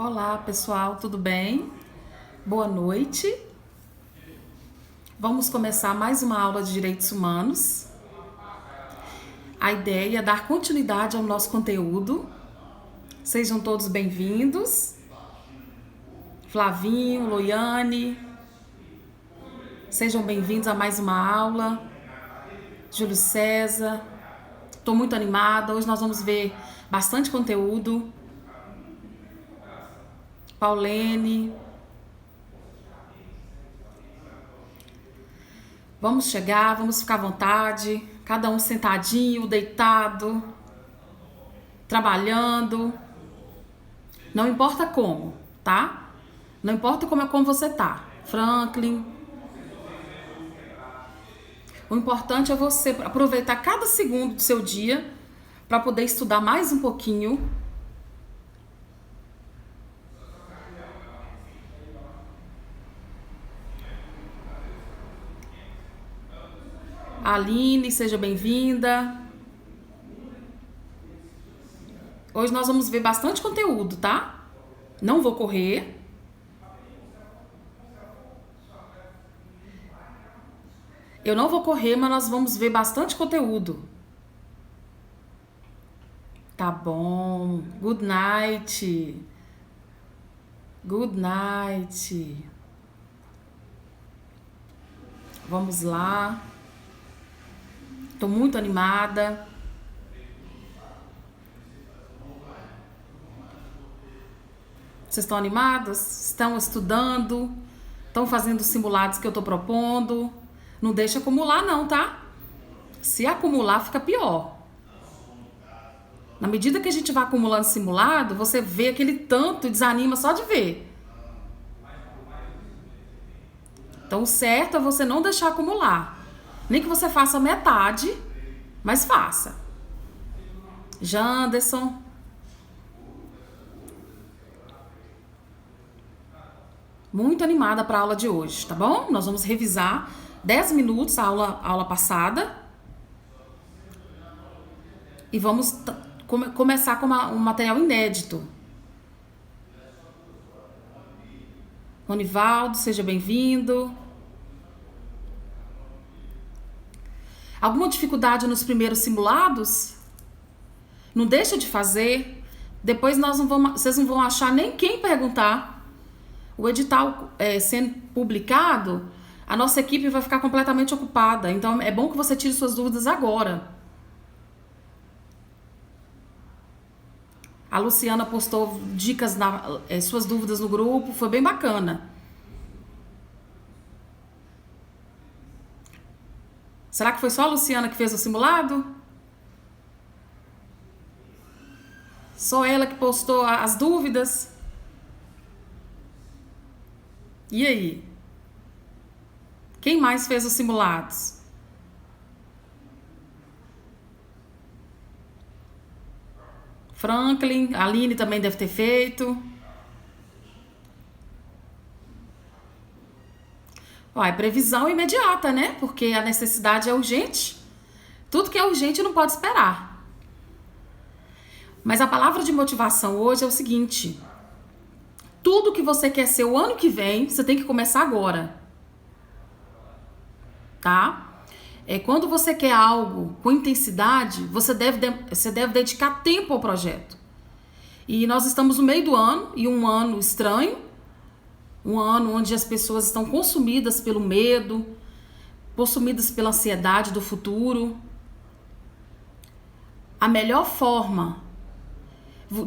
Olá, pessoal, tudo bem? Boa noite. Vamos começar mais uma aula de Direitos Humanos. A ideia é dar continuidade ao nosso conteúdo. Sejam todos bem-vindos. Flavinho, Loiane, sejam bem-vindos a mais uma aula. Júlio César, estou muito animada. Hoje nós vamos ver bastante conteúdo. Paulene. Vamos chegar, vamos ficar à vontade, cada um sentadinho, deitado, trabalhando. Não importa como, tá? Não importa como você tá. Franklin. O importante é você aproveitar cada segundo do seu dia para poder estudar mais um pouquinho. Aline, seja bem-vinda. Hoje nós vamos ver bastante conteúdo, tá? Não vou correr. Eu não vou correr, mas nós vamos ver bastante conteúdo. Tá bom. Good night. Good night. Vamos lá. Tô muito animada. Vocês estão animados? Estão estudando? Estão fazendo os simulados que eu tô propondo? Não deixa acumular não, tá? Se acumular, fica pior. Na medida que a gente vai acumulando simulado, você vê aquele tanto e desanima só de ver. Então o certo é você não deixar acumular. Nem que você faça metade, mas faça. Janderson. Muito animada para a aula de hoje, tá bom? Nós vamos revisar 10 minutos a aula passada. E vamos começar com um material inédito. Ronivaldo, seja bem-vindo. Alguma dificuldade nos primeiros simulados? Não deixa de fazer. Depois vocês não vão achar nem quem perguntar. O edital sendo publicado, a nossa equipe vai ficar completamente ocupada. Então é bom que você tire suas dúvidas agora. A Luciana postou dicas, suas dúvidas no grupo, foi bem bacana. Será que foi só a Luciana que fez o simulado? Só ela que postou as dúvidas? E aí? Quem mais fez os simulados? Franklin, a Aline também deve ter feito. É previsão imediata, né? Porque a necessidade é urgente. Tudo que é urgente não pode esperar. Mas a palavra de motivação hoje é o seguinte: tudo que você quer ser o ano que vem, você tem que começar agora. Tá? Quando você quer algo com intensidade, você deve dedicar tempo ao projeto. E nós estamos no meio do ano, e um ano estranho, um ano onde as pessoas estão consumidas pelo medo, consumidas pela ansiedade do futuro. A melhor forma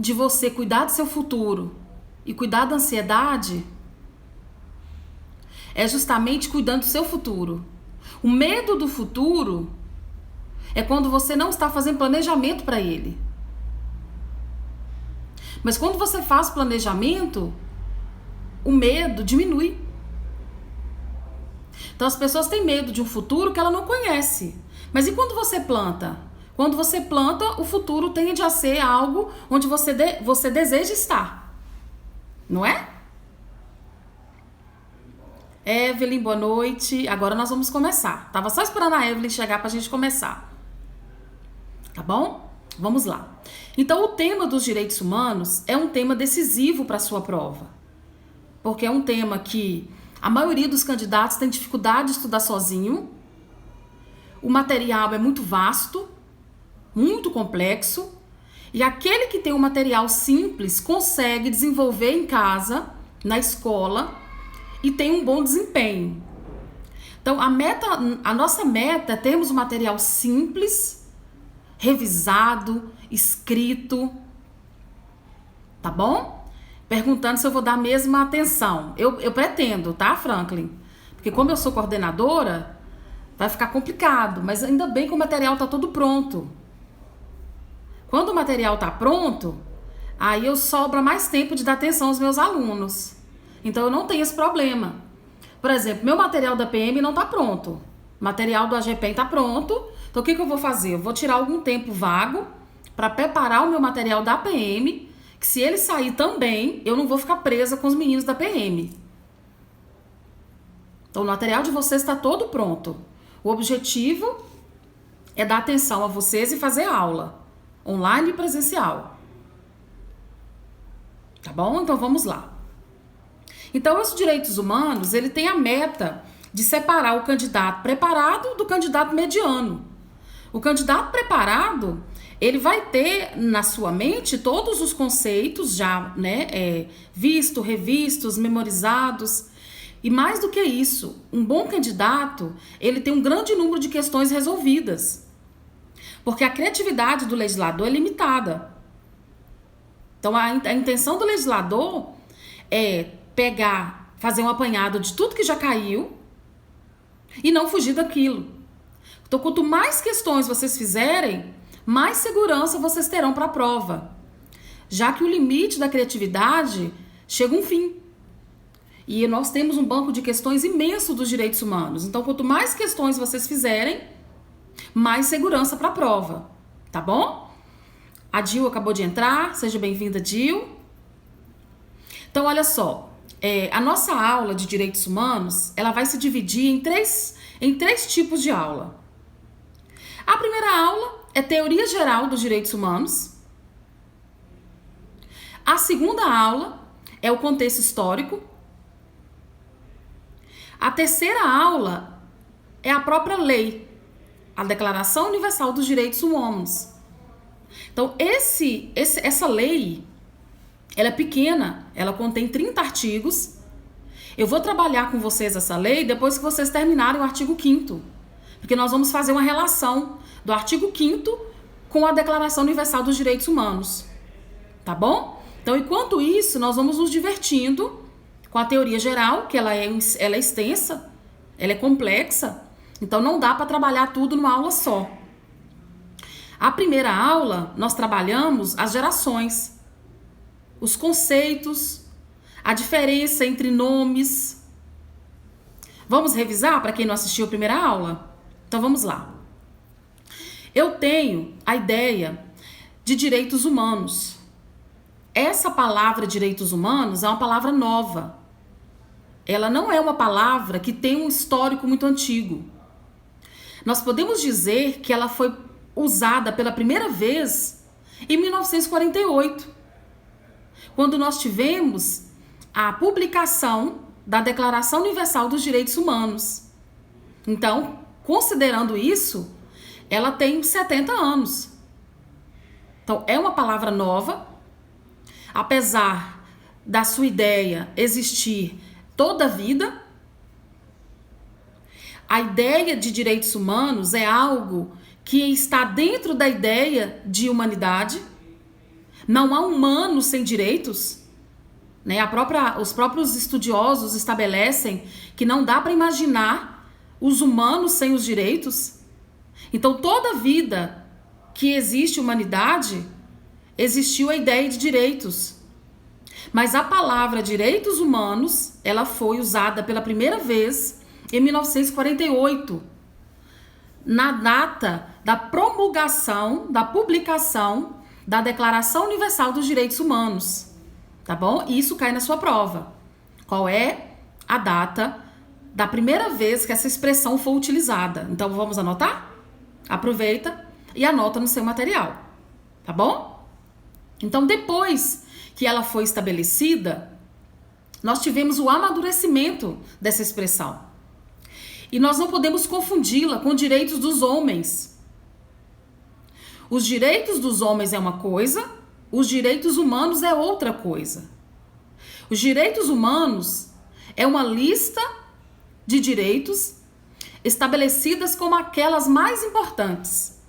de você cuidar do seu futuro e cuidar da ansiedade é justamente cuidando do seu futuro. O medo do futuro é quando você não está fazendo planejamento para ele. Mas quando você faz planejamento, o medo diminui. Então as pessoas têm medo de um futuro que ela não conhece. Mas e quando você planta? Quando você planta, o futuro tende a ser algo onde você deseja estar. Não é? Evelyn, boa noite. Agora nós vamos começar. Tava só esperando a Evelyn chegar pra gente começar. Tá bom? Vamos lá. Então, o tema dos direitos humanos é um tema decisivo para a sua prova, porque é um tema que a maioria dos candidatos tem dificuldade de estudar sozinho, o material é muito vasto, muito complexo, e aquele que tem um material simples consegue desenvolver em casa, na escola, e tem um bom desempenho. Então, a nossa meta é termos um material simples, revisado, escrito, tá bom? Perguntando se eu vou dar a mesma atenção. Eu pretendo, tá, Franklin? Porque como eu sou coordenadora, vai ficar complicado, mas ainda bem que o material tá todo pronto. Quando o material tá pronto, aí eu sobra mais tempo de dar atenção aos meus alunos. Então eu não tenho esse problema. Por exemplo, meu material da PM não tá pronto. O material do AGPEM tá pronto. Então o que eu vou fazer? Eu vou tirar algum tempo vago para preparar o meu material da PM, que se ele sair também, eu não vou ficar presa com os meninos da PM. Então o material de vocês está todo pronto. O objetivo é dar atenção a vocês e fazer aula, online e presencial. Tá bom? Então vamos lá. Então, os direitos humanos, ele tem a meta de separar o candidato preparado do candidato mediano. O candidato preparado, ele vai ter na sua mente todos os conceitos já, né, visto, revistos, memorizados. E mais do que isso, um bom candidato, ele tem um grande número de questões resolvidas. Porque a criatividade do legislador é limitada. Então, a intenção do legislador é pegar, fazer um apanhado de tudo que já caiu e não fugir daquilo. Então, quanto mais questões vocês fizerem, mais segurança vocês terão para a prova, já que o limite da criatividade chega a um fim. E nós temos um banco de questões imenso dos direitos humanos. Então, quanto mais questões vocês fizerem, mais segurança para a prova, tá bom? A Dil acabou de entrar, seja bem-vinda, Dil. Então, olha só, a nossa aula de direitos humanos, ela vai se dividir em três tipos de aula. A primeira aula é teoria geral dos direitos humanos. A segunda aula é o contexto histórico. A terceira aula é a própria lei, a Declaração Universal dos Direitos Humanos. Então, essa lei, ela é pequena, ela contém 30 artigos. Eu vou trabalhar com vocês essa lei depois que vocês terminarem o artigo 5º, porque nós vamos fazer uma relação do artigo 5º com a Declaração Universal dos Direitos Humanos, tá bom? Então, enquanto isso, nós vamos nos divertindo com a teoria geral, que ela é extensa, ela é complexa, então não dá para trabalhar tudo numa aula só. A primeira aula, nós trabalhamos as gerações, os conceitos, a diferença entre nomes. Vamos revisar para quem não assistiu a primeira aula? Então vamos lá. Eu tenho a ideia de direitos humanos. Essa palavra direitos humanos é uma palavra nova. Ela não é uma palavra que tem um histórico muito antigo. Nós podemos dizer que ela foi usada pela primeira vez em 1948, quando nós tivemos a publicação da Declaração Universal dos Direitos Humanos. Então, considerando isso, ela tem 70 anos. Então, é uma palavra nova, apesar da sua ideia existir toda a vida. A ideia de direitos humanos é algo que está dentro da ideia de humanidade. Não há humano sem direitos, né? Os próprios estudiosos estabelecem que não dá para imaginar os humanos sem os direitos. Então, toda vida que existe humanidade, existiu a ideia de direitos. Mas a palavra direitos humanos, ela foi usada pela primeira vez em 1948, na data da promulgação, da publicação da Declaração Universal dos Direitos Humanos, tá bom? E isso cai na sua prova. Qual é a data da primeira vez que essa expressão foi utilizada? Então, vamos anotar? Aproveita e anota no seu material. tá bom? Então, depois que ela foi estabelecida, nós tivemos o amadurecimento dessa expressão. E nós não podemos confundi-la com direitos dos homens. Os direitos dos homens é uma coisa, os direitos humanos é outra coisa. Os direitos humanos é uma lista de direitos estabelecidas como aquelas mais importantes.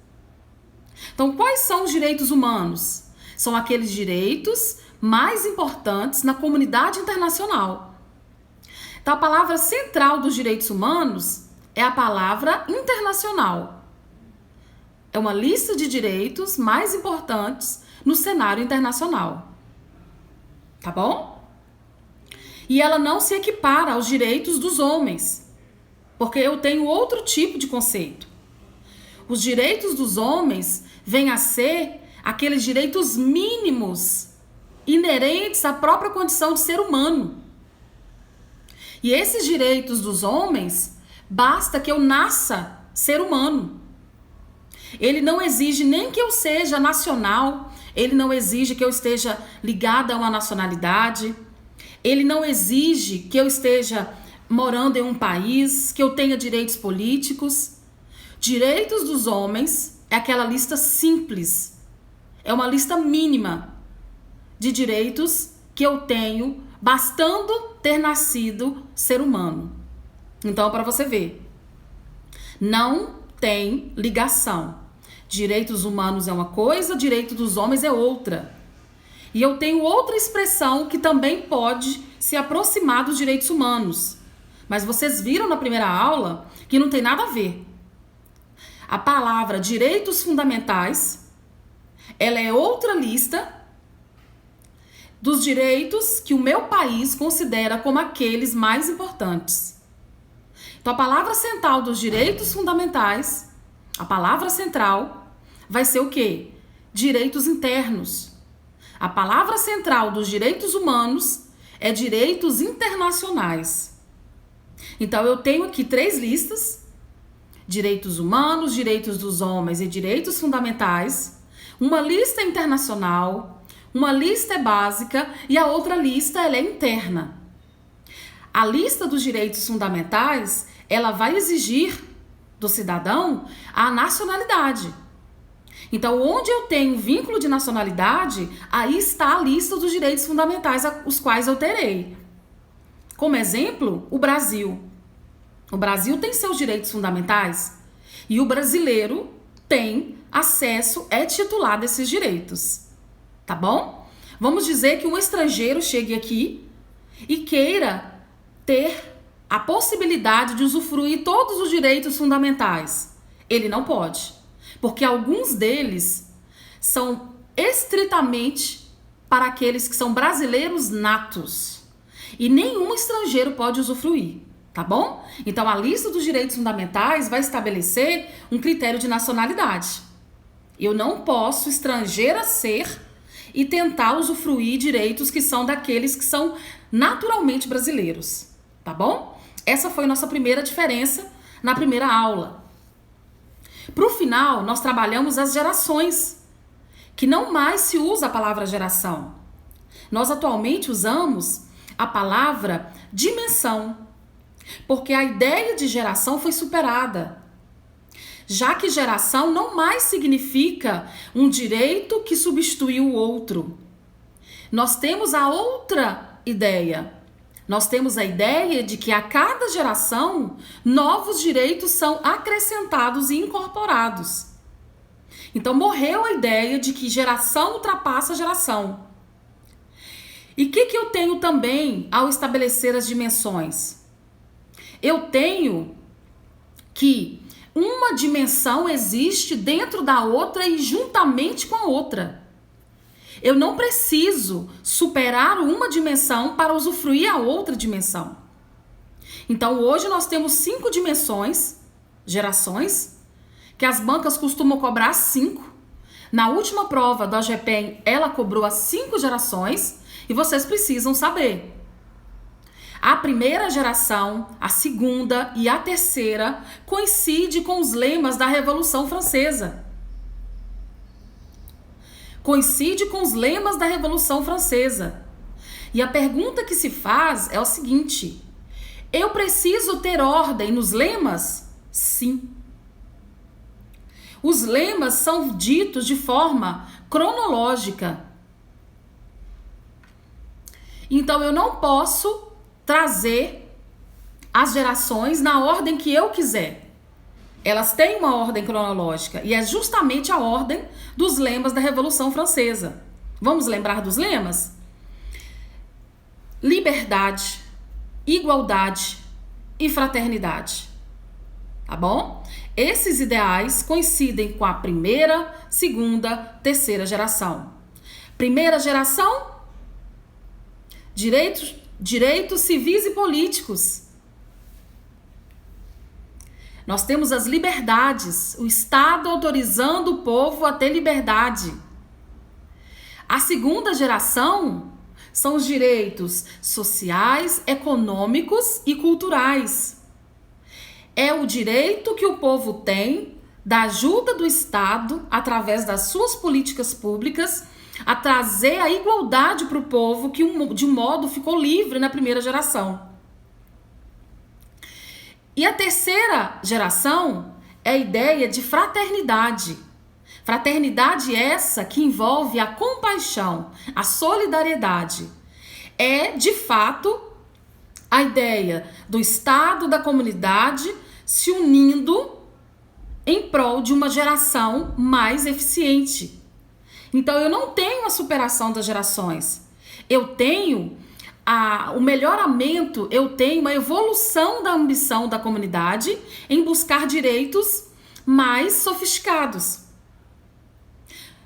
Então, quais são os direitos humanos? São aqueles direitos mais importantes na comunidade internacional. Então, a palavra central dos direitos humanos é a palavra internacional. É uma lista de direitos mais importantes no cenário internacional. Tá bom? E ela não se equipara aos direitos dos homens, porque eu tenho outro tipo de conceito. Os direitos dos homens vêm a ser aqueles direitos mínimos inerentes à própria condição de ser humano. E esses direitos dos homens, basta que eu nasça ser humano. Ele não exige nem que eu seja nacional, ele não exige que eu esteja ligada a uma nacionalidade, ele não exige que eu esteja morando em um país, que eu tenha direitos políticos. Direitos dos homens é aquela lista simples, é uma lista mínima de direitos que eu tenho, bastando ter nascido ser humano. Então, para você ver, não tem ligação. Direitos humanos é uma coisa, direito dos homens é outra. E eu tenho outra expressão que também pode se aproximar dos direitos humanos. Mas vocês viram na primeira aula que não tem nada a ver. A palavra direitos fundamentais, ela é outra lista dos direitos que o meu país considera como aqueles mais importantes. Então, a palavra central dos direitos fundamentais, a palavra central, vai ser o quê? Direitos internos. A palavra central dos direitos humanos é direitos internacionais. Então, eu tenho aqui 3 listas: direitos humanos, direitos dos homens e direitos fundamentais. Uma lista é internacional, uma lista é básica e a outra lista ela é interna. A lista dos direitos fundamentais, ela vai exigir do cidadão a nacionalidade. Então, onde eu tenho vínculo de nacionalidade, aí está a lista dos direitos fundamentais os quais eu terei. Como exemplo, o Brasil. O Brasil tem seus direitos fundamentais e o brasileiro tem acesso, é titular desses direitos. Tá bom? Vamos dizer que um estrangeiro chegue aqui e queira ter a possibilidade de usufruir todos os direitos fundamentais. Ele não pode, porque alguns deles são estritamente para aqueles que são brasileiros natos e nenhum estrangeiro pode usufruir, tá bom? Então a lista dos direitos fundamentais vai estabelecer um critério de nacionalidade. Eu não posso, estrangeira, ser e tentar usufruir direitos que são daqueles que são naturalmente brasileiros, tá bom? Essa foi a nossa primeira diferença na primeira aula. Para o final, nós trabalhamos as gerações, que não mais se usa a palavra geração. Nós atualmente usamos a palavra dimensão, porque a ideia de geração foi superada. Já que geração não mais significa um direito que substituiu o outro. Nós temos a outra ideia. Nós temos a ideia de que a cada geração, novos direitos são acrescentados e incorporados. Então, morreu a ideia de que geração ultrapassa geração. E o que eu tenho também ao estabelecer as dimensões? Eu tenho que uma dimensão existe dentro da outra e juntamente com a outra. Eu não preciso superar uma dimensão para usufruir a outra dimensão. Então, hoje nós temos 5 dimensões, gerações, que as bancas costumam cobrar 5. Na última prova do AGPEM, ela cobrou as 5 gerações e vocês precisam saber. A primeira geração, a segunda e a terceira coincidem com os lemas da Revolução Francesa. coincide com os lemas da Revolução Francesa. E a pergunta que se faz é o seguinte: eu preciso ter ordem nos lemas? Sim. Os lemas são ditos de forma cronológica. Então eu não posso trazer as gerações na ordem que eu quiser. Elas têm uma ordem cronológica e é justamente a ordem dos lemas da Revolução Francesa. Vamos lembrar dos lemas? Liberdade, igualdade e fraternidade. Tá bom? Esses ideais coincidem com a primeira, segunda, terceira geração. Primeira geração, direitos civis e políticos. Nós temos as liberdades, o Estado autorizando o povo a ter liberdade. A segunda geração são os direitos sociais, econômicos e culturais. É o direito que o povo tem da ajuda do Estado, através das suas políticas públicas, a trazer a igualdade para o povo que de um modo ficou livre na primeira geração. E a terceira geração é a ideia de fraternidade. Fraternidade essa que envolve a compaixão, a solidariedade. É, de fato, a ideia do Estado, da comunidade se unindo em prol de uma geração mais eficiente. Então, eu não tenho a superação das gerações. Eu tenho o melhoramento, eu tenho uma evolução da ambição da comunidade em buscar direitos mais sofisticados.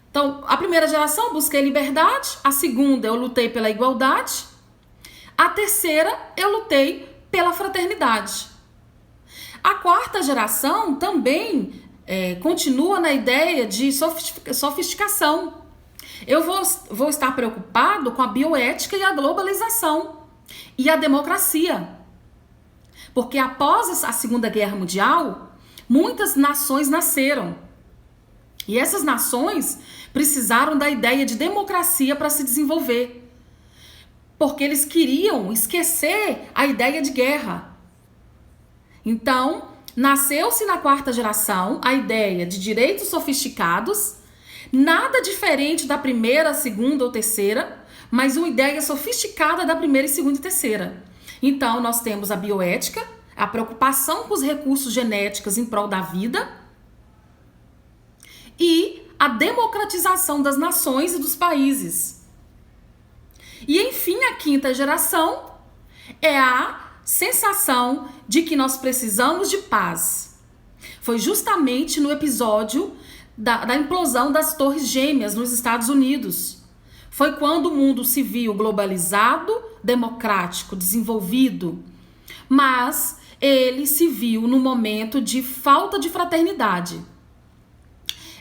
Então, a primeira geração eu busquei liberdade, a segunda eu lutei pela igualdade, a terceira eu lutei pela fraternidade. A quarta geração também continua na ideia de sofisticação. Eu vou estar preocupado com a bioética e a globalização e a democracia. Porque após a Segunda Guerra Mundial, muitas nações nasceram. E essas nações precisaram da ideia de democracia para se desenvolver. Porque eles queriam esquecer a ideia de guerra. Então, nasceu-se na quarta geração a ideia de direitos sofisticados, nada diferente da primeira, segunda ou terceira, mas uma ideia sofisticada da primeira, segunda e terceira. Então, nós temos a bioética, a preocupação com os recursos genéticos em prol da vida e a democratização das nações e dos países. E, enfim, a quinta geração é a sensação de que nós precisamos de paz. Foi justamente no episódio da implosão das Torres Gêmeas nos Estados Unidos. Foi quando o mundo se viu globalizado, democrático, desenvolvido, mas ele se viu no momento de falta de fraternidade.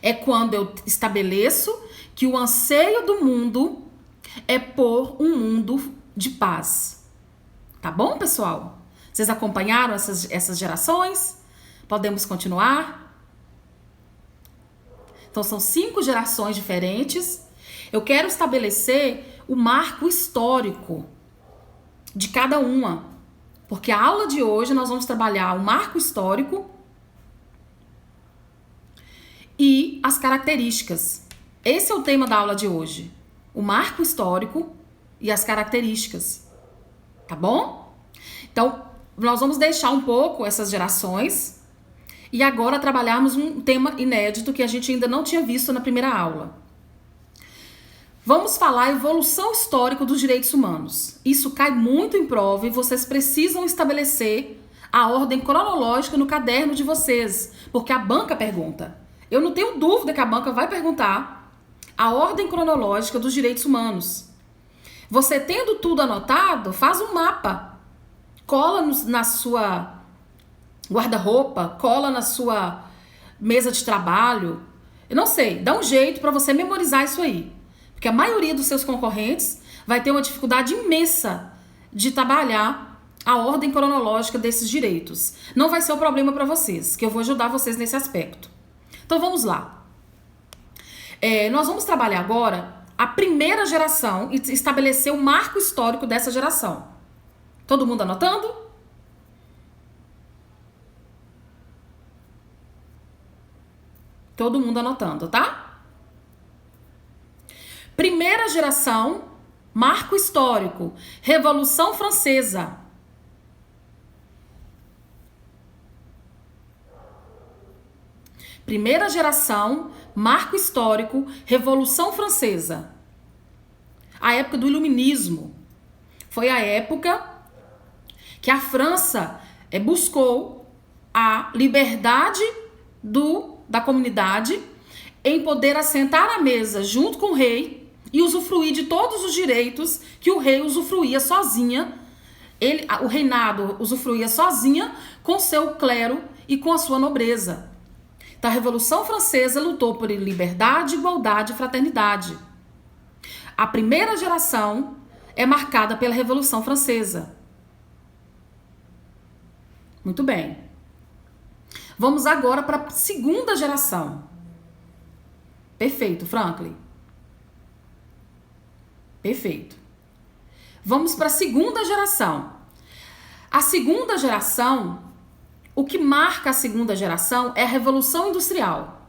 É quando eu estabeleço que o anseio do mundo é por um mundo de paz. Tá bom, pessoal? Vocês acompanharam essas gerações? Podemos continuar? Então, são 5 gerações diferentes. Eu quero estabelecer o marco histórico de cada uma. Porque a aula de hoje nós vamos trabalhar o marco histórico e as características. Esse é o tema da aula de hoje. O marco histórico e as características. Tá bom? Então, nós vamos deixar um pouco essas gerações e agora trabalharmos um tema inédito que a gente ainda não tinha visto na primeira aula. Vamos falar a evolução histórica dos direitos humanos. Isso cai muito em prova e vocês precisam estabelecer a ordem cronológica no caderno de vocês, porque a banca pergunta. Eu não tenho dúvida que a banca vai perguntar a ordem cronológica dos direitos humanos. Você tendo tudo anotado, faz um mapa. Cola na sua guarda-roupa, cola na sua mesa de trabalho. Eu não sei, dá um jeito para você memorizar isso aí. Porque a maioria dos seus concorrentes vai ter uma dificuldade imensa de trabalhar a ordem cronológica desses direitos. Não vai ser o problema para vocês, que eu vou ajudar vocês nesse aspecto. Então vamos lá. Nós vamos trabalhar agora a primeira geração e estabelecer o marco histórico dessa geração. Todo mundo anotando? Todo mundo anotando, tá? Primeira geração, marco histórico, Revolução Francesa. Primeira geração, marco histórico, Revolução Francesa. A época do Iluminismo. Foi a época que a França buscou a liberdade da comunidade em poder assentar à mesa junto com o rei e usufruir de todos os direitos que o rei usufruía sozinha. O reinado usufruía sozinha com seu clero e com a sua nobreza. Então, a Revolução Francesa lutou por liberdade, igualdade e fraternidade. A primeira geração é marcada pela Revolução Francesa. Muito bem. Vamos agora para a segunda geração. Perfeito, Franklin. Perfeito. Vamos para a segunda geração. A segunda geração... O que marca a segunda geração é a Revolução Industrial.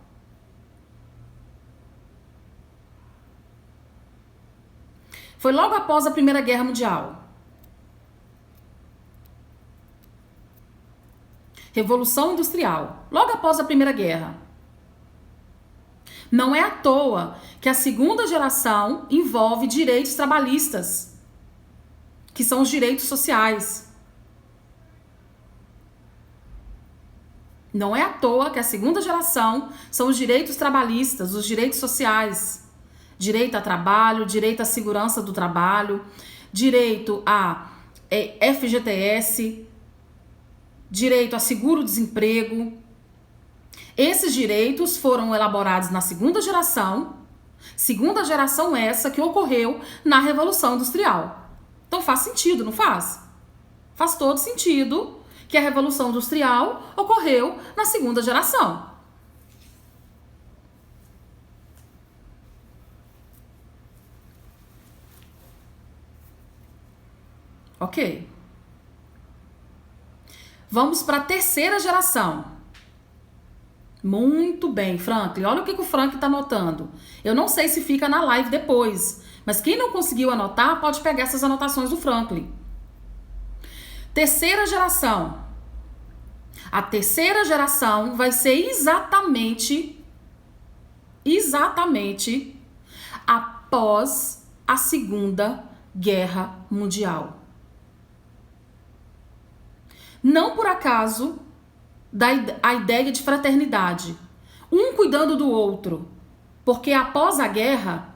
Foi logo após a Primeira Guerra Mundial. Revolução Industrial, logo após a Primeira Guerra. Não é à toa que a segunda geração envolve direitos trabalhistas, que são os direitos sociais. Não é à toa que a segunda geração são os direitos trabalhistas, os direitos sociais. Direito a trabalho, direito à segurança do trabalho, direito a FGTS, direito a seguro-desemprego. Esses direitos foram elaborados na segunda geração essa que ocorreu na Revolução Industrial. Então faz sentido, não faz? Faz todo sentido que a Revolução Industrial ocorreu na segunda geração. Ok. Vamos para a terceira geração. Muito bem, Franklin. Olha o que o Franklin está anotando. Eu não sei se fica na live depois, mas quem não conseguiu anotar pode pegar essas anotações do Franklin. Terceira geração. A terceira geração vai ser exatamente após a Segunda Guerra Mundial. Não por acaso a ideia de fraternidade, um cuidando do outro, porque após a guerra,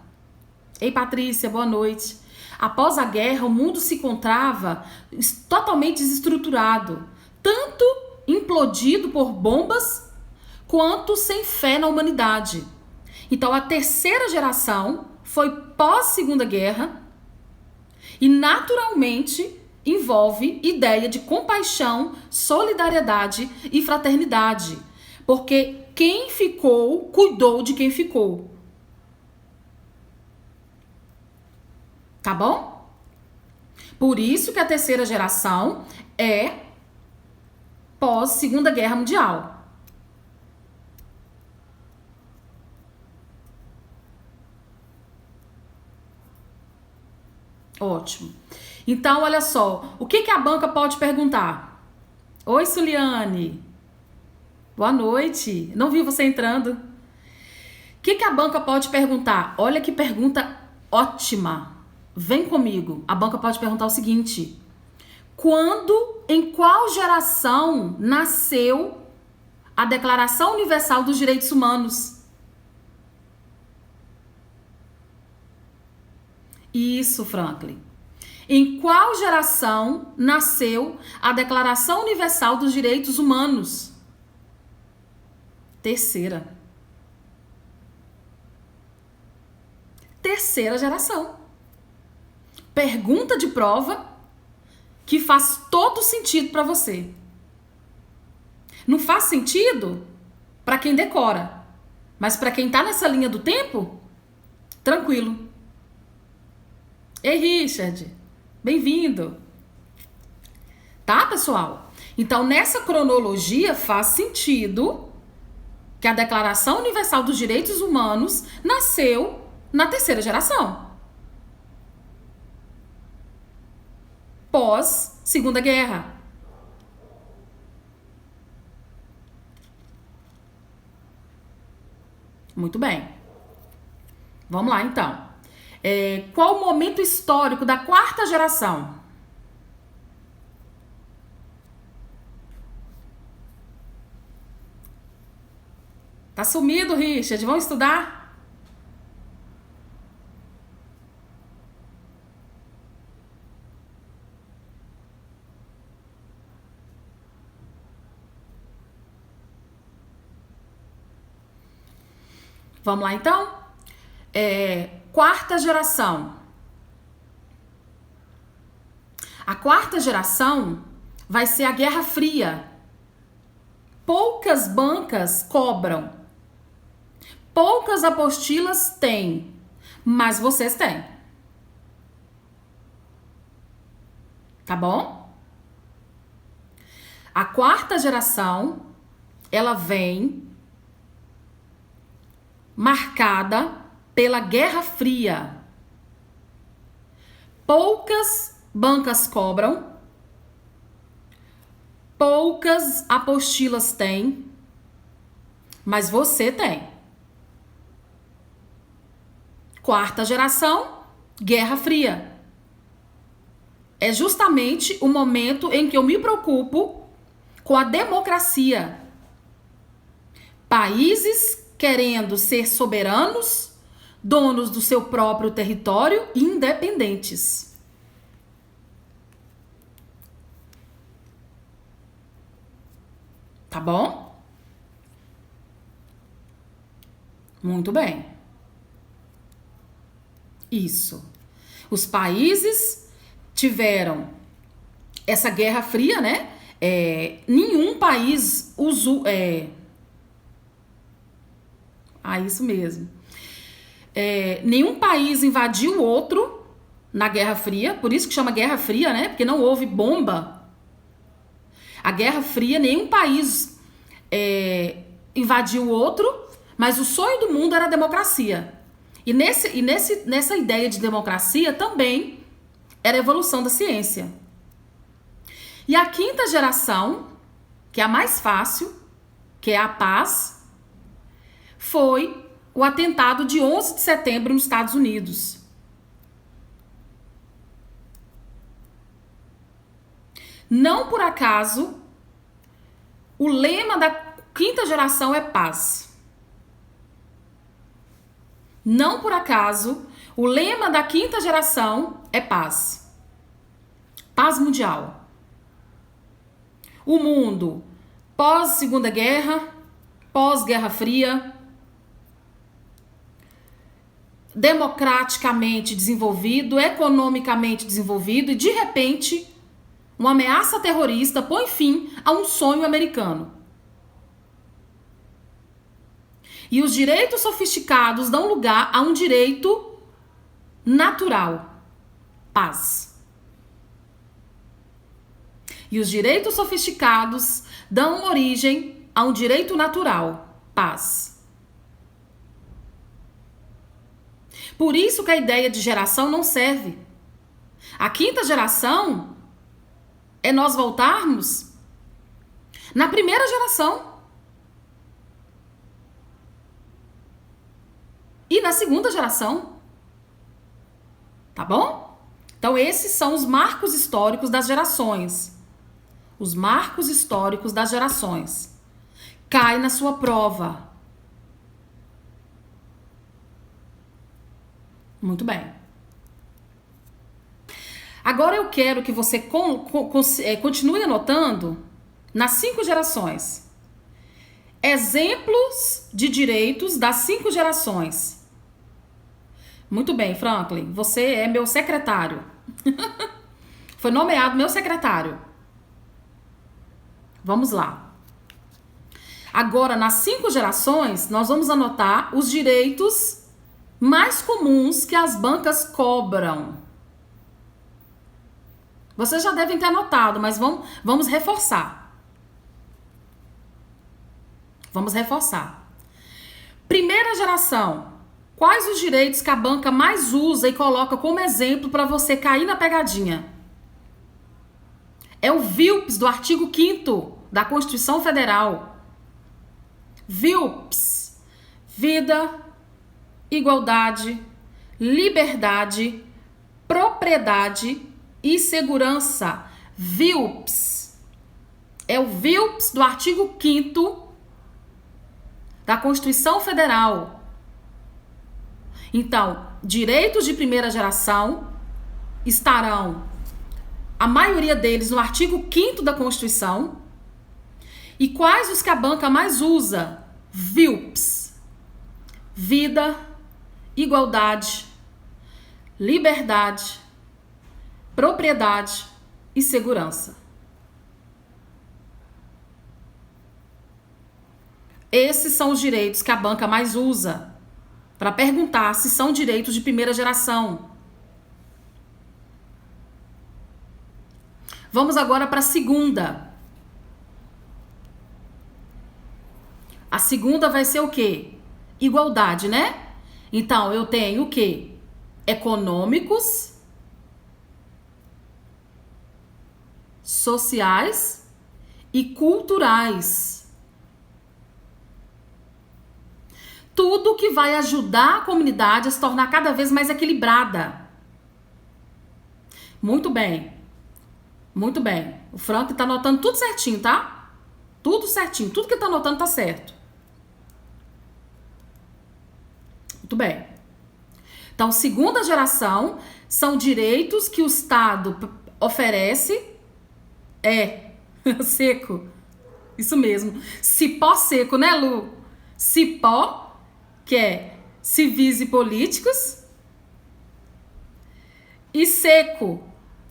ei Patrícia, boa noite, após a guerra o mundo se encontrava totalmente desestruturado, tanto implodido por bombas, quanto sem fé na humanidade. Então a terceira geração foi pós-Segunda Guerra e naturalmente envolve ideia de compaixão, solidariedade e fraternidade. Porque quem ficou, cuidou de quem ficou. Tá bom? Por isso que a terceira geração é pós-Segunda Guerra Mundial. Ótimo. Então, olha só, o que a banca pode perguntar? Oi, Suliane. Boa noite. Não vi você entrando. O que a banca pode perguntar? Olha que pergunta ótima. Vem comigo. A banca pode perguntar o seguinte: em qual geração nasceu a Declaração Universal dos Direitos Humanos? Isso, Franklin. Em qual geração nasceu a Declaração Universal dos Direitos Humanos? Terceira geração. Pergunta de prova que faz todo sentido para você. Não faz sentido para quem decora, Mas para quem tá nessa linha do tempo, tranquilo. Ei, Richard, bem-vindo. Tá, pessoal? Então, nessa cronologia faz sentido que a Declaração Universal dos Direitos Humanos nasceu na terceira geração. Pós Segunda Guerra. Muito bem. Vamos lá, então. Qual o momento histórico da quarta geração? Tá sumido, Richard? Vamos estudar? Vamos lá, então? Quarta geração. A quarta geração vai ser a Guerra Fria. Poucas bancas cobram. Poucas apostilas têm, mas vocês têm. Tá bom? A quarta geração, ela vem marcada pela Guerra Fria. Poucas bancas cobram, poucas apostilas têm, mas você tem. Quarta geração, Guerra Fria. É justamente o momento em que eu me preocupo com a democracia. Países querendo ser soberanos, donos do seu próprio território e independentes. Tá bom? Muito bem. Isso. Os países tiveram essa Guerra Fria, né? Nenhum país usou... isso mesmo. Nenhum país invadiu o outro na Guerra Fria, por isso que chama Guerra Fria, né? Porque não houve bomba. A Guerra Fria, nenhum país invadiu o outro, mas o sonho do mundo era a democracia. E nessa ideia de democracia também era a evolução da ciência. E a quinta geração, que é a mais fácil, que é a paz, foi o atentado de 11 de setembro nos Estados Unidos. Não por acaso, o lema da quinta geração é paz. Não por acaso, o lema da quinta geração é paz. Paz mundial. O mundo pós-Segunda Guerra, pós-Guerra Fria, democraticamente desenvolvido, economicamente desenvolvido e, de repente, uma ameaça terrorista põe fim a um sonho americano. E os direitos sofisticados dão lugar a um direito natural. Paz. E os direitos sofisticados dão origem a um direito natural. Paz. Por isso que a ideia de geração não serve. A quinta geração é nós voltarmos na primeira geração. E na segunda geração. Tá bom? Então esses são os marcos históricos das gerações. Os marcos históricos das gerações. Cai na sua prova. Muito bem. Agora eu quero que você continue anotando nas 5 gerações. Exemplos de direitos das 5 gerações. Muito bem, Franklin, você é meu secretário. Foi nomeado meu secretário. Vamos lá. Agora, nas 5 gerações, nós vamos anotar os direitos mais comuns que as bancas cobram. Vocês já devem ter anotado, mas vamos reforçar. Vamos reforçar. Primeira geração. Quais os direitos que a banca mais usa e coloca como exemplo para você cair na pegadinha? É o VILPS do artigo 5º da Constituição Federal. VILPS. Vida, igualdade, liberdade, propriedade e segurança. VILPS. É o VILPS do artigo 5º da Constituição Federal. Então, direitos de primeira geração estarão, a maioria deles, no artigo 5º da Constituição. E quais os que a banca mais usa? VILPS. Vida, igualdade, liberdade, propriedade e segurança. Esses são os direitos que a banca mais usa para perguntar se são direitos de primeira geração. Vamos agora para a segunda. A segunda vai ser o quê? Igualdade, né? Então, eu tenho o quê? Econômicos, sociais e culturais. Tudo que vai ajudar a comunidade a se tornar cada vez mais equilibrada. Muito bem. Muito bem. O Frank tá anotando tudo certinho, tá? Tudo certinho. Tudo que ele tá anotando tá certo. Muito bem. Então, segunda geração são direitos que o Estado oferece. Seco. Isso mesmo. Cipó seco, né, Lu? Cipó, que é civis e políticos, e seco,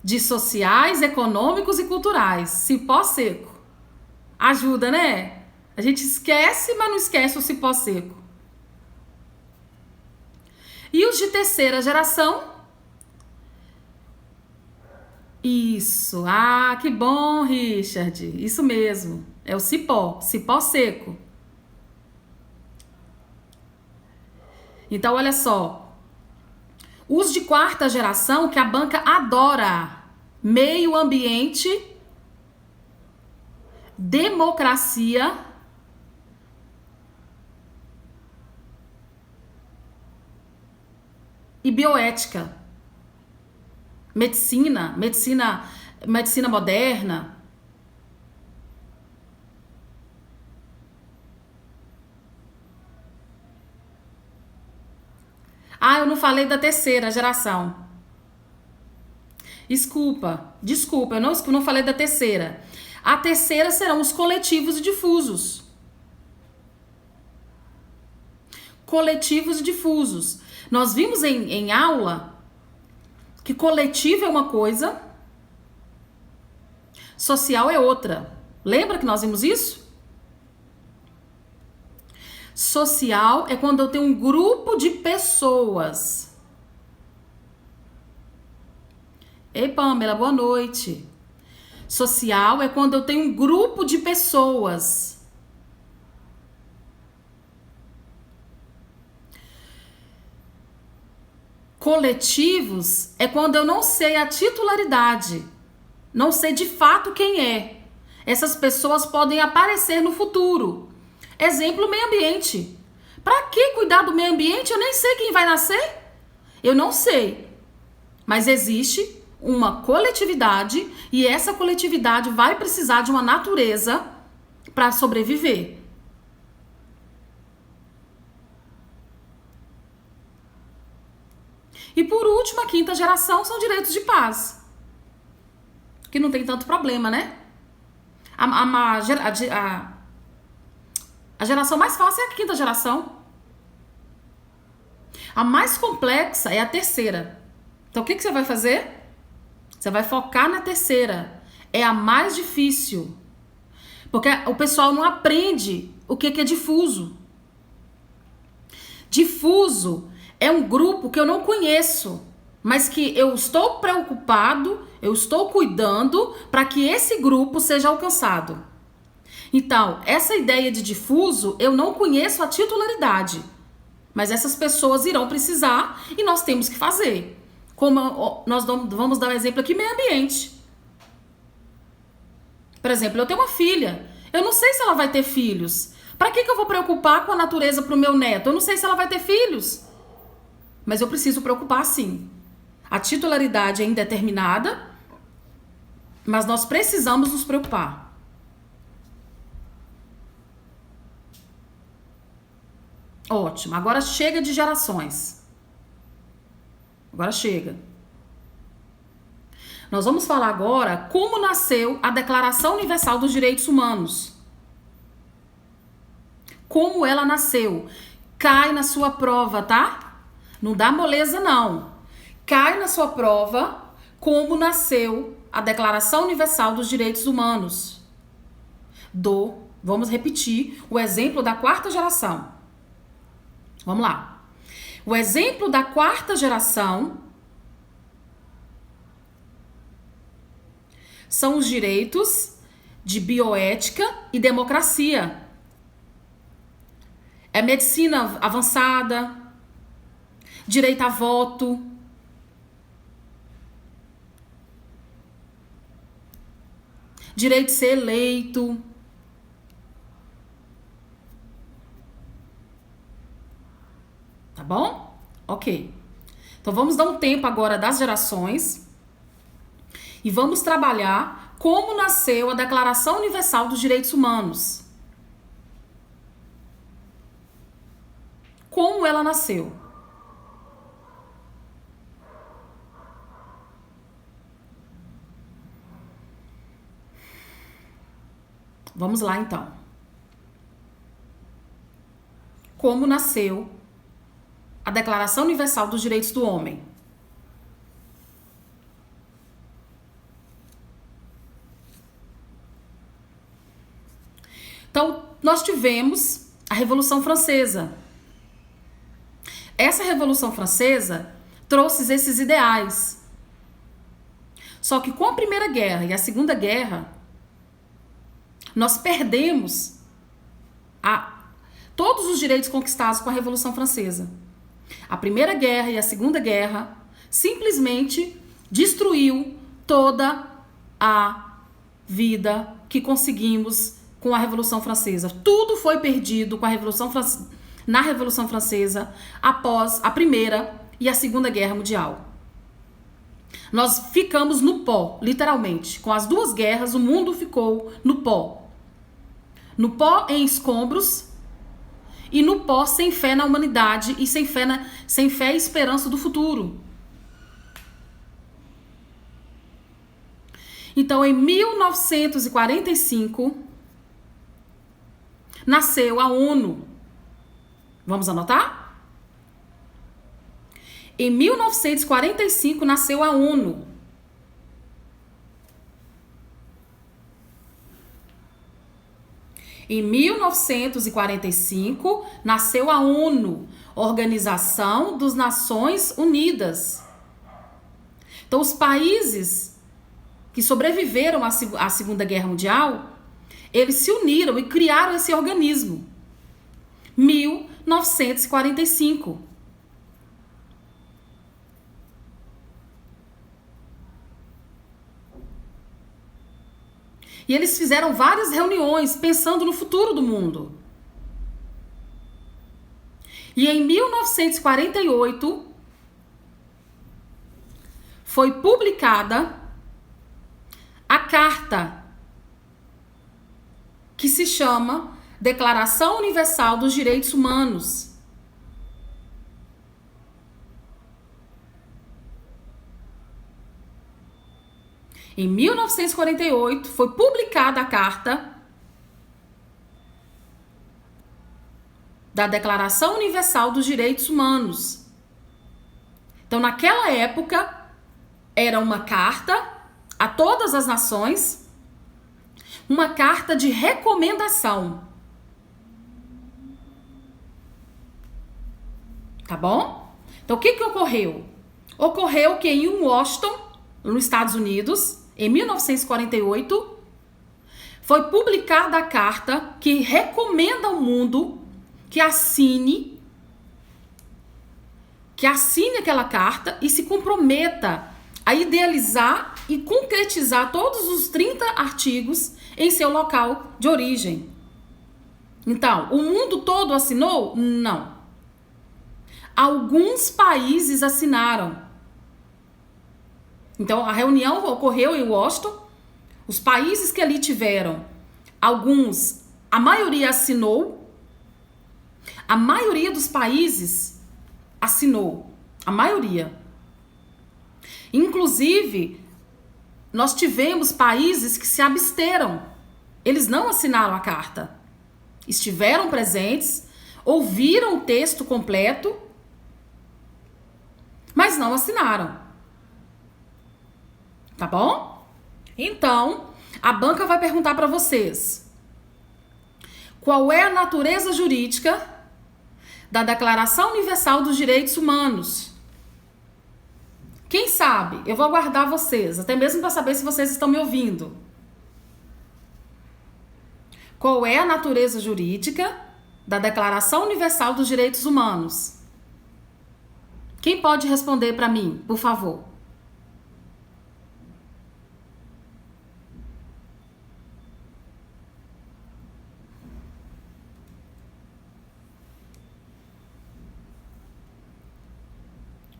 de sociais, econômicos e culturais. Cipó seco. Ajuda, né? A gente esquece, mas não esquece o cipó seco. E os de terceira geração? Isso. Ah, que bom, Richard. Isso mesmo. É o cipó seco. Então, olha só. Os de quarta geração, que a banca adora: meio ambiente, democracia, e bioética. Medicina moderna. Ah, eu não falei da terceira geração. Desculpa, eu não falei da terceira. A terceira serão os coletivos e difusos. Coletivos e difusos. Nós vimos em aula que coletivo é uma coisa, social é outra. Lembra que nós vimos isso? Social é quando eu tenho um grupo de pessoas. Ei, Pamela, boa noite. Social é quando eu tenho um grupo de pessoas. Coletivos é quando eu não sei a titularidade, não sei de fato quem é. Essas pessoas podem aparecer no futuro. Exemplo, meio ambiente. Para que cuidar do meio ambiente? Eu nem sei quem vai nascer. Eu não sei. Mas existe uma coletividade e essa coletividade vai precisar de uma natureza para sobreviver. E por último, a quinta geração são direitos de paz. Que não tem tanto problema, né? A geração mais fácil é a quinta geração. A mais complexa é a terceira. Então, o que você vai fazer? Você vai focar na terceira. É a mais difícil. Porque o pessoal não aprende o que é difuso. Difuso é um grupo que eu não conheço, mas que eu estou preocupado, eu estou cuidando para que esse grupo seja alcançado. Então, essa ideia de difuso, eu não conheço a titularidade, mas essas pessoas irão precisar e nós temos que fazer. Como nós vamos dar um exemplo aqui, meio ambiente. Por exemplo, eu tenho uma filha, eu não sei se ela vai ter filhos. Para que eu vou preocupar com a natureza para o meu neto? Eu não sei se ela vai ter filhos. Mas eu preciso preocupar sim. A titularidade é indeterminada, mas nós precisamos nos preocupar. Ótimo. Agora chega de gerações. Agora chega. Nós vamos falar agora como nasceu a Declaração Universal dos Direitos Humanos. Como ela nasceu. Cai na sua prova, tá? Não dá moleza, não. Cai na sua prova como nasceu a Declaração Universal dos Direitos Humanos. Vamos repetir o exemplo da quarta geração. Vamos lá. O exemplo da quarta geração são os direitos de bioética e democracia. É medicina avançada, direito a voto, direito de ser eleito. Tá bom? Ok. Então vamos dar um tempo agora das gerações e vamos trabalhar como nasceu a Declaração Universal dos Direitos Humanos. Como ela nasceu? Vamos lá então. Como nasceu a Declaração Universal dos Direitos do Homem? Então, nós tivemos a Revolução Francesa. Essa Revolução Francesa trouxe esses ideais. Só que com a Primeira Guerra e a Segunda Guerra, nós perdemos todos os direitos conquistados com a Revolução Francesa. A Primeira Guerra e a Segunda Guerra simplesmente destruiu toda a vida que conseguimos com a Revolução Francesa. Tudo foi perdido com a na Revolução Francesa após a Primeira e a Segunda Guerra Mundial. Nós ficamos no pó, literalmente. Com as duas guerras, o mundo ficou no pó. No pó em escombros e no pó sem fé na humanidade e sem fé e esperança do futuro. Então, em 1945, nasceu a ONU. Vamos anotar? Em 1945, nasceu a ONU. Em 1945, nasceu a ONU, Organização das Nações Unidas. Então, os países que sobreviveram à Segunda Guerra Mundial, eles se uniram e criaram esse organismo. 1945. E eles fizeram várias reuniões pensando no futuro do mundo. E em 1948 foi publicada a carta que se chama Declaração Universal dos Direitos Humanos. Em 1948 foi publicada a carta da Declaração Universal dos Direitos Humanos. Então, naquela época, era uma carta a todas as nações, uma carta de recomendação. Tá bom? Então, o que ocorreu? Ocorreu que em Washington, nos Estados Unidos, em 1948, foi publicada a carta que recomenda ao mundo que assine aquela carta e se comprometa a idealizar e concretizar todos os 30 artigos em seu local de origem. Então, o mundo todo assinou? Não. Alguns países assinaram. Então, a reunião ocorreu em Washington. Os países que ali tiveram, a maioria assinou. A maioria dos países assinou. A maioria. Inclusive, nós tivemos países que se absteram. Eles não assinaram a carta. Estiveram presentes, ouviram o texto completo, mas não assinaram. Tá bom? Então, a banca vai perguntar para vocês: qual é a natureza jurídica da Declaração Universal dos Direitos Humanos? Quem sabe? Eu vou aguardar vocês, até mesmo para saber se vocês estão me ouvindo. Qual é a natureza jurídica da Declaração Universal dos Direitos Humanos? Quem pode responder para mim, por favor?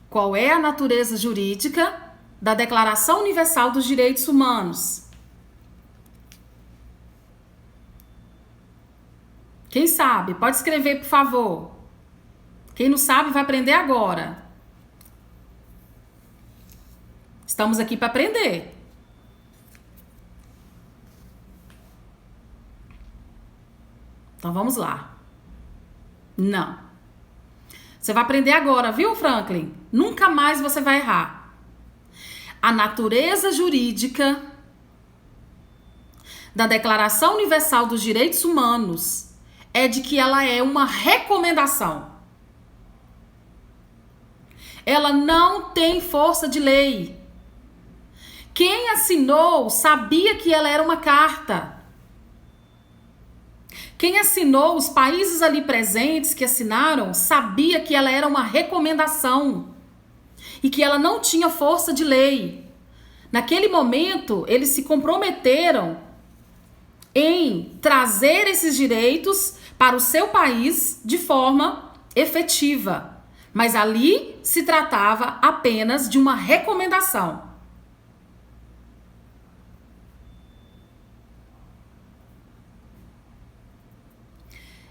Qual é a natureza jurídica da Declaração Universal dos Direitos Humanos? Quem sabe? Pode escrever, por favor. Quem não sabe vai aprender agora. Estamos aqui para aprender. Então vamos lá. Não. Você vai aprender agora, viu, Franklin? Nunca mais você vai errar. A natureza jurídica da Declaração Universal dos Direitos Humanos é de que ela é uma recomendação. Ela não tem força de lei. Quem assinou sabia que ela era uma carta. Quem assinou, os países ali presentes que assinaram, sabia que ela era uma recomendação e que ela não tinha força de lei. Naquele momento, eles se comprometeram em trazer esses direitos para o seu país de forma efetiva. Mas ali se tratava apenas de uma recomendação.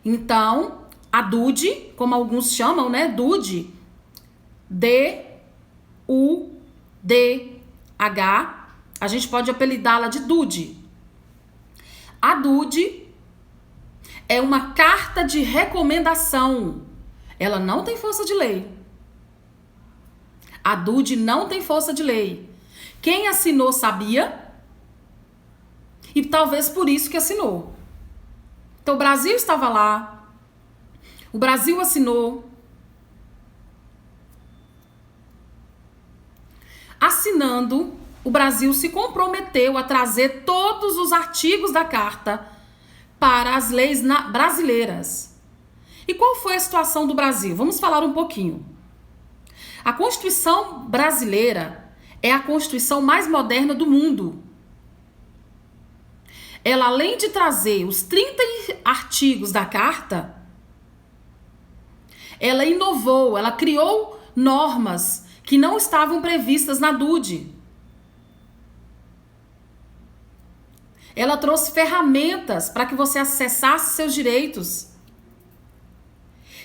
Então, a DUDE, como alguns chamam, né? DUDE, D-U-D-H, a gente pode apelidá-la de DUDE. A DUDE é uma carta de recomendação. Ela não tem força de lei. A DUDE não tem força de lei. Quem assinou sabia e talvez por isso que assinou. Então, o Brasil estava lá, o Brasil assinou. Assinando, o Brasil se comprometeu a trazer todos os artigos da carta para as leis brasileiras. E qual foi a situação do Brasil? Vamos falar um pouquinho. A Constituição brasileira é a Constituição mais moderna do mundo. Ela, além de trazer os 30 artigos da carta, ela inovou, ela criou normas que não estavam previstas na DUDE. Ela trouxe ferramentas para que você acessasse seus direitos.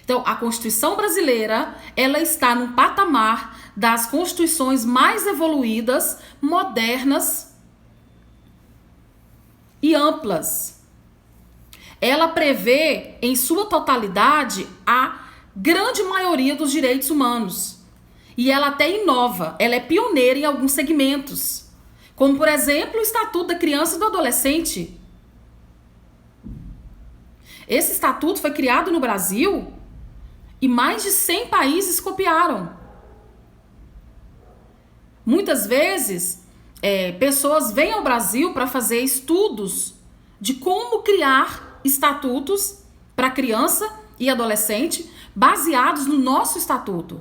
Então, a Constituição brasileira, ela está no patamar das constituições mais evoluídas, modernas e amplas. Ela prevê, em sua totalidade, a grande maioria dos direitos humanos. E ela até inova, ela é pioneira em alguns segmentos. Como, por exemplo, o Estatuto da Criança e do Adolescente. Esse estatuto foi criado no Brasil E mais de 100 países copiaram. Muitas vezes, pessoas vêm ao Brasil para fazer estudos de como criar estatutos para criança e adolescente baseados no nosso estatuto.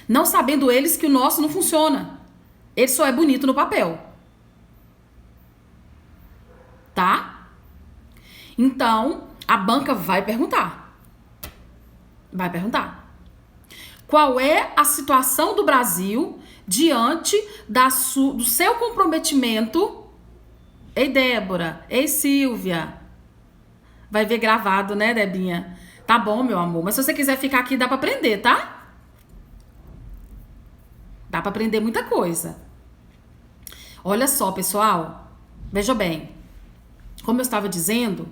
Não sabendo eles que o nosso não funciona. Ele só é bonito no papel. Tá? Então, a banca vai perguntar. Vai perguntar. Qual é a situação do Brasil diante do seu comprometimento? Ei, Débora. Ei, Silvia. Vai ver gravado, né, Debinha? Tá bom, meu amor. Mas se você quiser ficar aqui, dá pra aprender, tá? Dá pra aprender muita coisa. Olha só, pessoal. Veja bem. Como eu estava dizendo,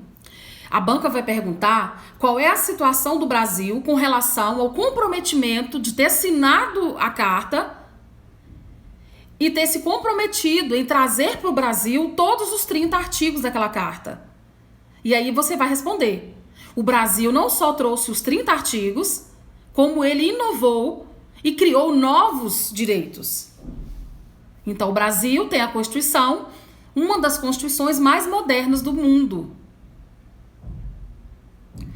a banca vai perguntar qual é a situação do Brasil com relação ao comprometimento de ter assinado a carta e ter se comprometido em trazer para o Brasil todos os 30 artigos daquela carta. E aí você vai responder. O Brasil não só trouxe os 30 artigos, como ele inovou e criou novos direitos. Então, o Brasil tem a Constituição, uma das constituições mais modernas do mundo,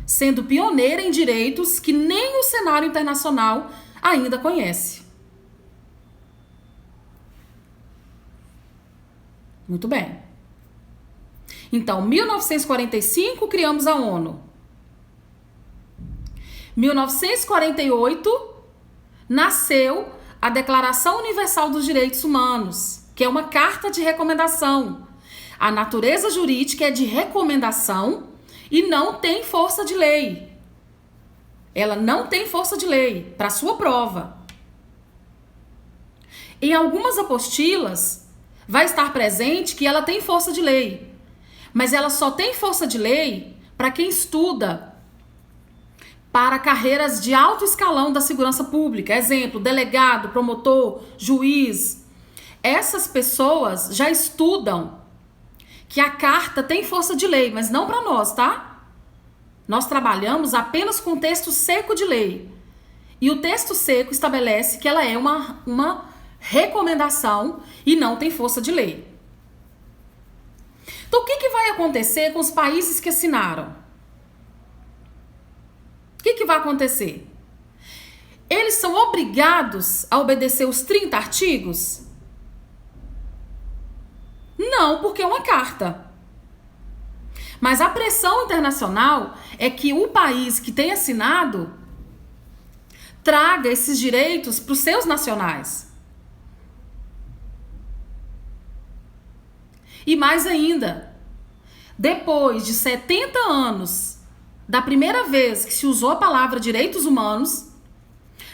sendo pioneira em direitos que nem o cenário internacional ainda conhece. Muito bem. Então, 1945, criamos a ONU. 1948, nasceu a Declaração Universal dos Direitos Humanos, que é uma carta de recomendação. A natureza jurídica é de recomendação e não tem força de lei. Ela não tem força de lei para sua prova. Em algumas apostilas, vai estar presente que ela tem força de lei. Mas ela só tem força de lei para quem estuda para carreiras de alto escalão da segurança pública. Exemplo, delegado, promotor, juiz. Essas pessoas já estudam que a carta tem força de lei, mas não para nós, tá? Nós trabalhamos apenas com texto seco de lei. E o texto seco estabelece que ela é uma recomendação e não tem força de lei. Então, o que vai acontecer com os países que assinaram? O que vai acontecer? Eles são obrigados a obedecer os 30 artigos? Não, porque é uma carta. Mas a pressão internacional é que o país que tem assinado traga esses direitos para os seus nacionais. E mais ainda, depois de 70 anos da primeira vez que se usou a palavra direitos humanos,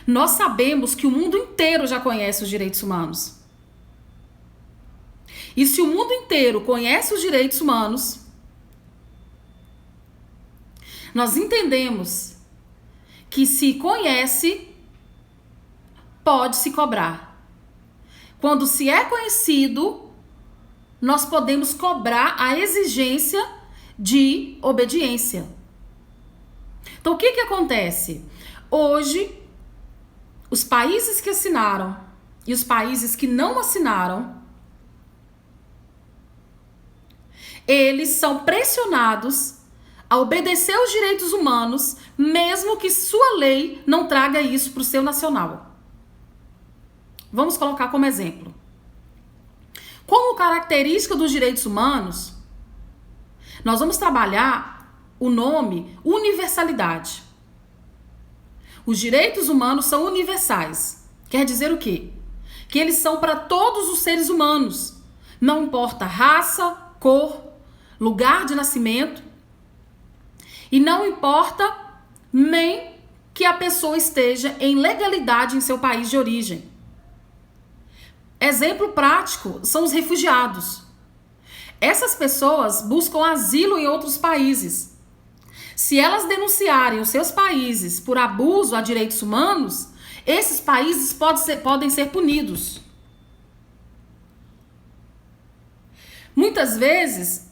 nós sabemos que o mundo inteiro já conhece os direitos humanos. E se o mundo inteiro conhece os direitos humanos, nós entendemos que se conhece, pode se cobrar. Quando se é conhecido, nós podemos cobrar a exigência de obediência. Então, o que acontece? Hoje, os países que assinaram e os países que não assinaram, eles são pressionados a obedecer aos direitos humanos, mesmo que sua lei não traga isso para o seu nacional. Vamos colocar como exemplo. Como característica dos direitos humanos, nós vamos trabalhar o nome universalidade. Os direitos humanos são universais. Quer dizer o quê? Que eles são para todos os seres humanos. Não importa raça, cor, lugar de nascimento. E não importa nem que a pessoa esteja em legalidade em seu país de origem. Exemplo prático são os refugiados. Essas pessoas buscam asilo em outros países. Se elas denunciarem os seus países por abuso a direitos humanos, esses países podem ser punidos. Muitas vezes,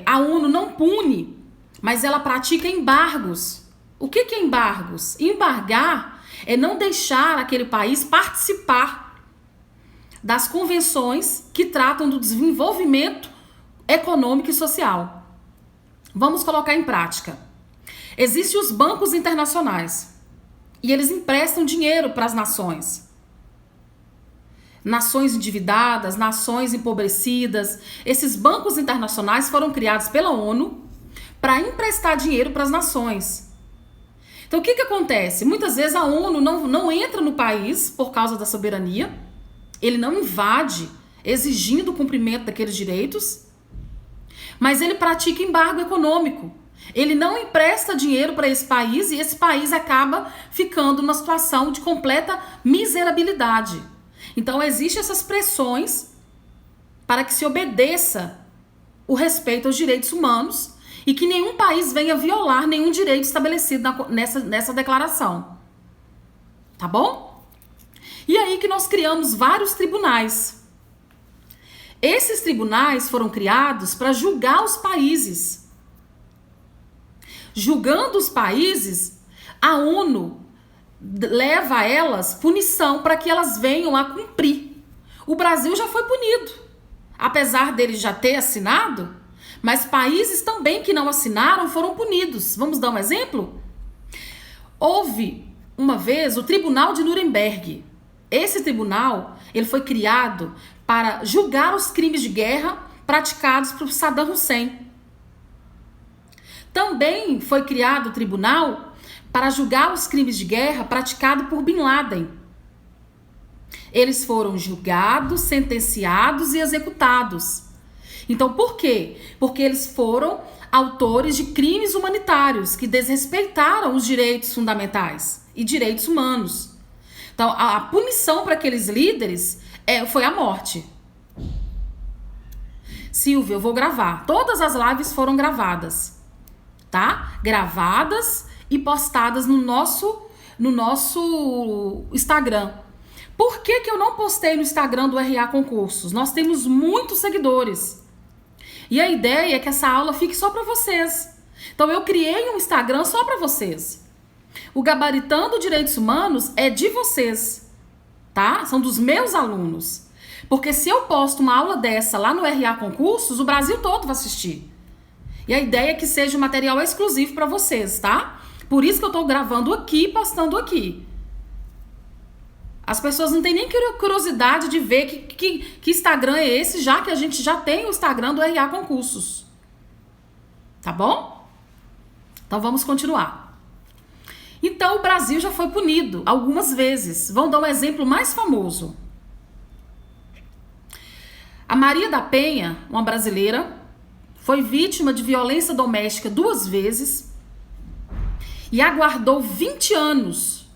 a ONU não pune, mas ela pratica embargos O que é embargos? Embargar é não deixar aquele país participar das convenções que tratam do desenvolvimento econômico e social. Vamos colocar em prática. Existem os bancos internacionais e eles emprestam dinheiro para as nações. Nações endividadas, nações empobrecidas. Esses bancos internacionais foram criados pela ONU para emprestar dinheiro para as nações. Então o que acontece? Muitas vezes a ONU não entra no país por causa da soberania, ele não invade exigindo o cumprimento daqueles direitos, mas ele pratica embargo econômico. Ele não empresta dinheiro para esse país e esse país acaba ficando numa situação de completa miserabilidade. Então existem essas pressões para que se obedeça o respeito aos direitos humanos e que nenhum país venha violar nenhum direito estabelecido nessa declaração. Tá bom? E aí que nós criamos vários tribunais. Esses tribunais foram criados para julgar os países. Julgando os países, a ONU leva a elas punição para que elas venham a cumprir. O Brasil já foi punido, apesar dele já ter assinado, mas países também que não assinaram foram punidos. Vamos dar um exemplo? Houve uma vez o Tribunal de Nuremberg. Esse tribunal, ele foi criado para julgar os crimes de guerra praticados por Saddam Hussein. Também foi criado o tribunal para julgar os crimes de guerra praticados por Bin Laden. Eles foram julgados, sentenciados e executados. Então, por quê? Porque eles foram autores de crimes humanitários que desrespeitaram os direitos fundamentais e direitos humanos. Então, a punição para aqueles líderes foi a morte. Silvia, eu vou gravar. Todas as lives foram gravadas, tá? Gravadas e postadas no nosso Instagram. Por que eu não postei no Instagram do RA Concursos? Nós temos muitos seguidores. E a ideia é que essa aula fique só para vocês. Então eu criei um Instagram só para vocês. O Gabaritando Direitos Humanos é de vocês, tá? São dos meus alunos. Porque se eu posto uma aula dessa lá no RA Concursos, o Brasil todo vai assistir. E a ideia é que seja um material exclusivo para vocês, tá? Por isso que eu tô gravando aqui e postando aqui. As pessoas não têm nem curiosidade de ver que Instagram é esse, já que a gente já tem o Instagram do RA Concursos. Tá bom? Então vamos continuar. Então o Brasil já foi punido algumas vezes. Vamos dar um exemplo mais famoso. A Maria da Penha, uma brasileira, foi vítima de violência doméstica 2 vezes e aguardou 20 anos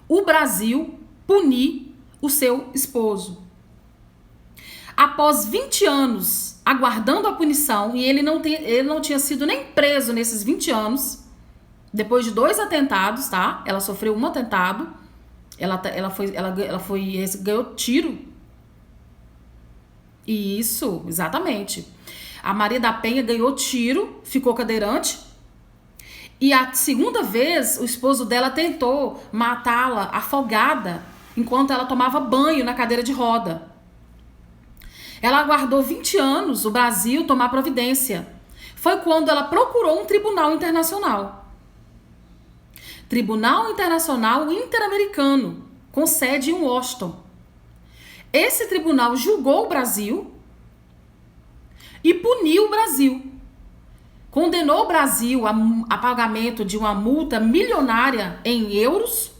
o Brasil punir o seu esposo. Após 20 anos aguardando a punição, e ele não tinha sido nem preso nesses 20 anos, depois de 2 atentados, tá? Ela sofreu um atentado, ela ganhou tiro. Isso, exatamente. A Maria da Penha ganhou tiro, ficou cadeirante. E a segunda vez, o esposo dela tentou matá-la afogada enquanto ela tomava banho na cadeira de roda. Ela aguardou 20 anos o Brasil tomar providência. Foi quando ela procurou um tribunal internacional. Tribunal Internacional Interamericano, com sede em Washington. Esse tribunal julgou o Brasil e puniu o Brasil. Condenou o Brasil a pagamento de uma multa milionária em euros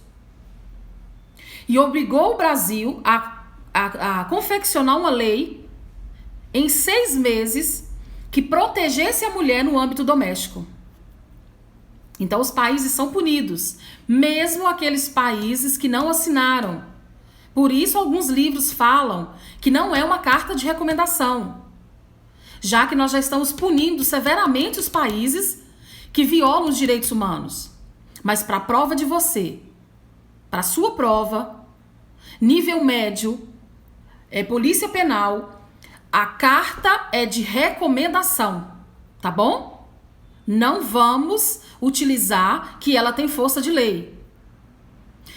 e obrigou o Brasil a confeccionar uma lei em 6 meses que protegesse a mulher no âmbito doméstico. Então os países são punidos, mesmo aqueles países que não assinaram. Por isso alguns livros falam que não é uma carta de recomendação, já que nós já estamos punindo severamente os países que violam os direitos humanos. Mas para a prova de você, para a sua prova, nível médio, polícia penal, a carta é de recomendação, tá bom? Não vamos utilizar que ela tem força de lei.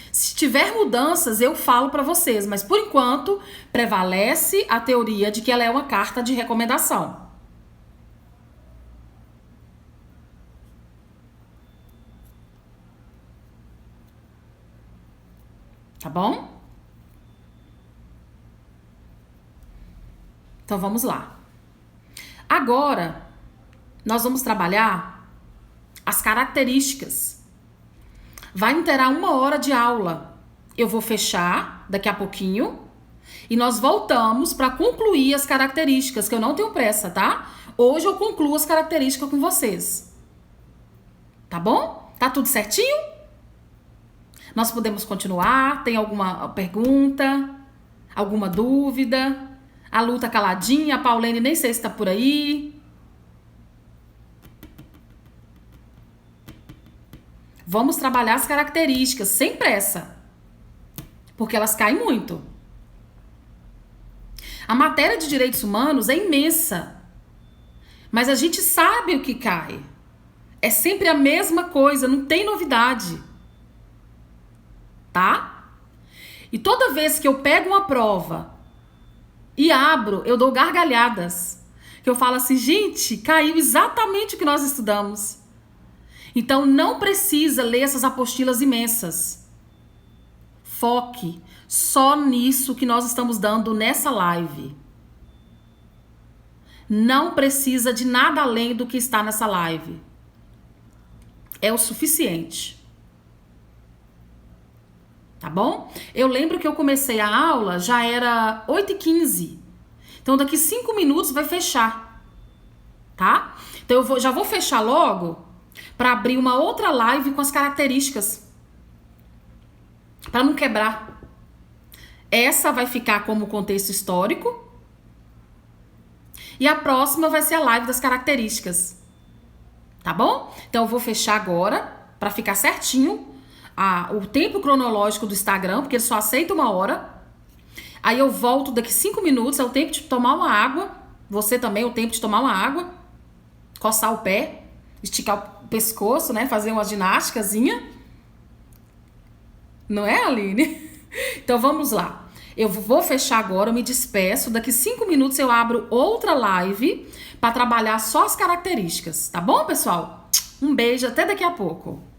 Se tiver mudanças, eu falo para vocês, mas por enquanto prevalece a teoria de que ela é uma carta de recomendação. Tá bom? Então vamos lá. Agora, nós vamos trabalhar as características. Vai interar 1 hora de aula. Eu vou fechar daqui a pouquinho e nós voltamos para concluir as características, que eu não tenho pressa, tá? Hoje eu concluo as características com vocês. Tá bom? Tá tudo certinho? Nós podemos continuar? Tem alguma pergunta? Alguma dúvida? A Lu tá caladinha, a Paulene nem sei se tá por aí. Vamos trabalhar as características sem pressa, porque elas caem muito. A matéria de direitos humanos é imensa, mas a gente sabe o que cai. É sempre a mesma coisa, não tem novidade. Tá? E toda vez que eu pego uma prova e abro, eu dou gargalhadas. Que eu falo assim, gente, caiu exatamente o que nós estudamos. Então não precisa ler essas apostilas imensas. Foque só nisso que nós estamos dando nessa live. Não precisa de nada além do que está nessa live. É o suficiente. Tá bom? Eu lembro que eu comecei a aula, já era 8h15. Então daqui 5 minutos vai fechar. Tá? Então eu já vou fechar logo para abrir uma outra live com as características. Para não quebrar. Essa vai ficar como contexto histórico. E a próxima vai ser a live das características. Tá bom? Então eu vou fechar agora para ficar certinho o tempo cronológico do Instagram, porque ele só aceita 1 hora. Aí eu volto daqui 5 minutos, é o tempo de tomar uma água. Você também é o tempo de tomar uma água. Coçar o pé, esticar o pescoço, né? Fazer uma ginásticazinha. Não é, Aline? Então vamos lá. Eu vou fechar agora, eu me despeço. Daqui 5 minutos eu abro outra live para trabalhar só as características. Tá bom, pessoal? Um beijo, até daqui a pouco.